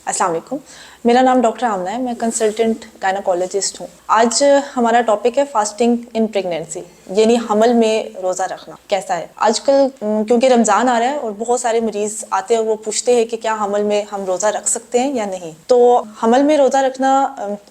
अस्सलाम वालेकुम। मेरा नाम डॉक्टर आमना है, मैं कंसल्टेंट गायनोकोलॉजिस्ट हूँ। आज हमारा टॉपिक है फास्टिंग इन प्रेगनेंसी, यानी हमल में रोज़ा रखना कैसा है। आजकल क्योंकि रमज़ान आ रहा है और बहुत सारे मरीज़ आते हैं और वो पूछते हैं कि क्या हमल में हम रोज़ा रख सकते हैं या नहीं। तो हमल में रोज़ा रखना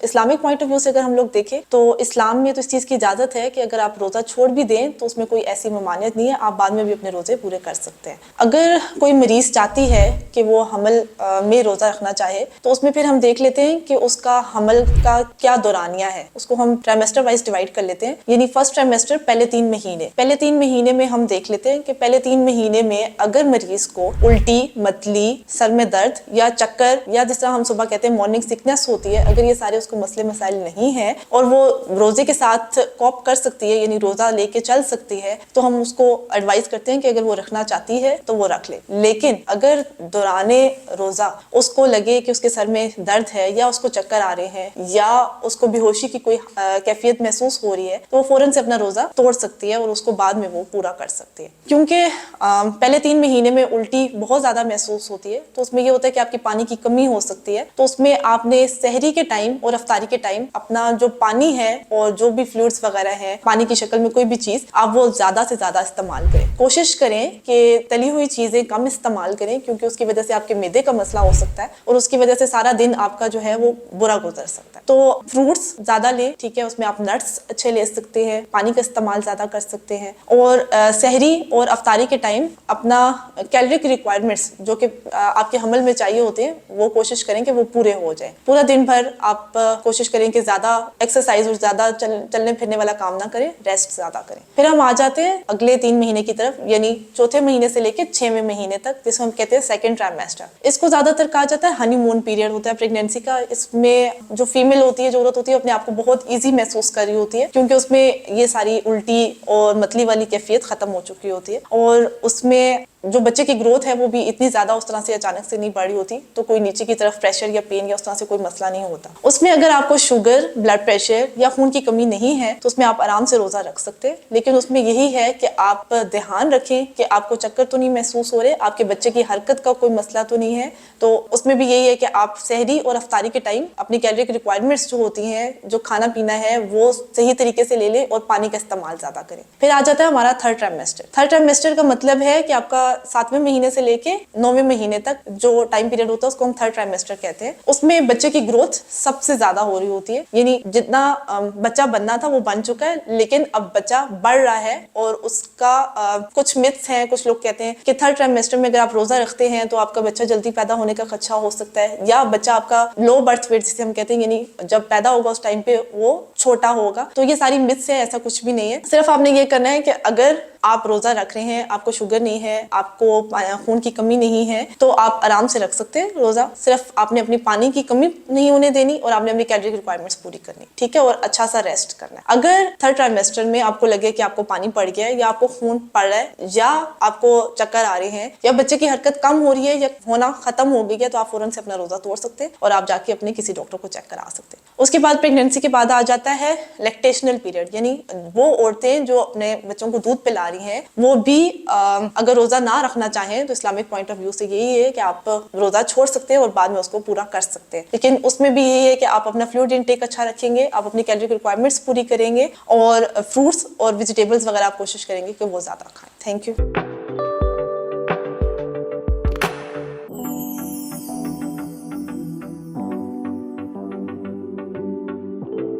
इस्लामिक पॉइंट ऑफ व्यू से अगर हम लोग देखें तो इस्लाम में तो इस चीज़ की इजाज़त है कि अगर आप रोज़ा छोड़ भी दें तो उसमें कोई ऐसी ममानियत नहीं है, आप बाद में भी अपने रोज़े पूरे कर सकते हैं। अगर कोई मरीज़ चाहती है कि वो हमल में रोज़ा रखना चाहे तो उसमें फिर हम देख लेते हैं कि उसका हमल का क्या दौरानिया है। उसको हम ट्राइमेस्टर वाइज डिवाइड कर लेते हैं, यानी फर्स्ट ट्राइमेस्टर पहले 3 महीने में हम देख लेते हैं कि पहले 3 महीने में अगर मरीज को उल्टी, मतली, सर में दर्द या चक्कर या जिस तरह हम सुबह कहते हैं मॉर्निंग सिकनेस होती है, अगर ये सारे उसको मसले मसाइल नहीं है और वो रोजे के साथ कॉप कर सकती है, यानी रोजा लेके चल सकती है, तो हम उसको एडवाइस करते हैं कि अगर वो रखना चाहती है तो वो रख ले। लेकिन अगर दौराने रोजा उसको लगे कि उसके सर में दर्द है या उसको चक्कर आ रहे हैं या उसको बेहोशी की कोई कैफियत महसूस हो रही है तो वो फौरन से अपना रोजा तोड़ सकती है और उसको बाद में वो पूरा कर सकती है। क्योंकि पहले 3 महीने में उल्टी बहुत ज्यादा महसूस होती है तो उसमें ये होता है कि आपकी पानी की कमी हो सकती है, तो उसमें आपने सहरी के टाइम और अफ्तारी के टाइम अपना जो पानी है और जो भी फ्लूइड्स वगैरह है, पानी की शक्ल में कोई भी चीज, आप वो ज्यादा से ज्यादा इस्तेमाल करें। कोशिश करें कि तली हुई चीजें कम इस्तेमाल करें क्योंकि उसकी वजह से आपके मैदे का मसला हो सकता है और उसकी वजह से सारा दिन आपका जो है वो बुरा गुजर सकता है। तो फ्रूट्स ज्यादा लें, ठीक है, उसमें आप नट्स अच्छे ले सकते हैं, पानी का इस्तेमाल ज्यादा कर सकते हैं और सहरी और अफ्तारी के टाइम अपना कैलोरिक रिक्वायरमेंट्स जो कि आपके हमल में चाहिए होते हैं वो कोशिश करें कि वो पूरे हो जाए। पूरा दिन भर आप कोशिश करें कि ज्यादा एक्सरसाइज और ज्यादा चलने फिरने वाला काम ना करें, रेस्ट ज्यादा करें। फिर हम आ जाते हैं अगले 3 महीने की तरफ, यानी चौथे महीने से लेकर 6वें महीने तक, जिसको हम कहते हैं सेकंड ट्राइमेस्टर। इसको ज्यादातर कहा जाता है हनीमून पीरियड होता है प्रेगनेंसी का। इसमें जो फीमेल होती है, जो औरत होती है, अपने आप को बहुत ईजी महसूस कर रही होती है क्योंकि उसमें ये सारी उल्टी और मतली वाली कैफियत खत्म हो चुकी होती है और उसमें जो बच्चे की ग्रोथ है वो भी इतनी ज्यादा उस तरह से अचानक से नहीं बढ़ रही होती, तो कोई नीचे की तरफ प्रेशर या पेन या उस तरह से कोई मसला नहीं होता। उसमें अगर आपको शुगर, ब्लड प्रेशर या खून की कमी नहीं है तो उसमें आप आराम से रोजा रख सकते हैं। लेकिन उसमें यही है कि आप ध्यान रखें कि आपको चक्कर तो नहीं महसूस हो रहे, आपके बच्चे की हरकत का कोई मसला तो नहीं है। तो उसमें भी यही है कि आप सहरी और अफ्तारी के टाइम अपनी कैलोरिक रिक्वायरमेंट्स जो होती हैं, जो खाना पीना है, वो सही तरीके से ले लें और पानी का इस्तेमाल ज्यादा करें। फिर आ जाता है हमारा थर्ड ट्राइमेस्टर। थर्ड ट्राइमेस्टर का मतलब है कि आपका 7वें महीने से लेके 9वें महीने तक जो टाइम पीरियड होता है उसको हम थर्ड ट्राइमेस्टर कहते हैं। उसमें बच्चे की ग्रोथ सबसे ज्यादा हो रही होती है, यानी जितना बच्चा बनना था वो बन चुका है, लेकिन अब बच्चा बढ़ रहा है और उसका कुछ मिथ्स हैं। कुछ लोग कहते हैं कि थर्ड ट्राइमेस्टर में अगर आप रोजा रखते हैं तो आपका बच्चा जल्दी पैदा होने का खदशा हो सकता है या बच्चा आपका लो बर्थ वेट जिसे हम कहते हैं, यानी जब पैदा होगा उस टाइम पे वो छोटा होगा। तो ये सारी मिथ्स है, ऐसा कुछ भी नहीं है। सिर्फ आपने ये करना है कि अगर आप रोजा रख रहे हैं, आपको शुगर नहीं है, आपको खून की कमी नहीं है, तो आप आराम से रख सकते हैं रोजा। सिर्फ आपने अपनी पानी की कमी नहीं होने देनी और आपने अपनी कैलोरिक रिक्वायरमेंट्स पूरी करनी, ठीक है, और अच्छा सा रेस्ट करना है। अगर थर्ड ट्राइमेस्टर में आपको लगे कि आपको पानी पड़ गया है या आपको खून पड़ रहा है या आपको चक्कर आ रहे हैं या बच्चे की हरकत कम हो रही है या होना खत्म हो गई है, तो आप फौरन से अपना रोजा तोड़ सकते हैं और आप जाके अपने किसी डॉक्टर को चेक करा सकते हैं। उसके बाद प्रेगनेंसी के बाद आ जाता है लैक्टेशनल पीरियड, यानी वो औरतें जो अपने बच्चों को दूध पिला रही हैं वो भी अगर रोजा ना रखना चाहें तो इस्लामिक पॉइंट ऑफ व्यू से यही है कि आप रोजा छोड़ सकते हैं और बाद में उसको पूरा कर सकते हैं। लेकिन उसमें भी यही है कि आप अपना फ्लूइड इनटेक अच्छा रखेंगे, आप अपनी कैलोरिक रिक्वायरमेंट्स पूरी करेंगे और फ्रूट्स और वेजिटेबल्स वगैरह आप कोशिश करेंगे कि वो ज्यादा खाएं। Thank you.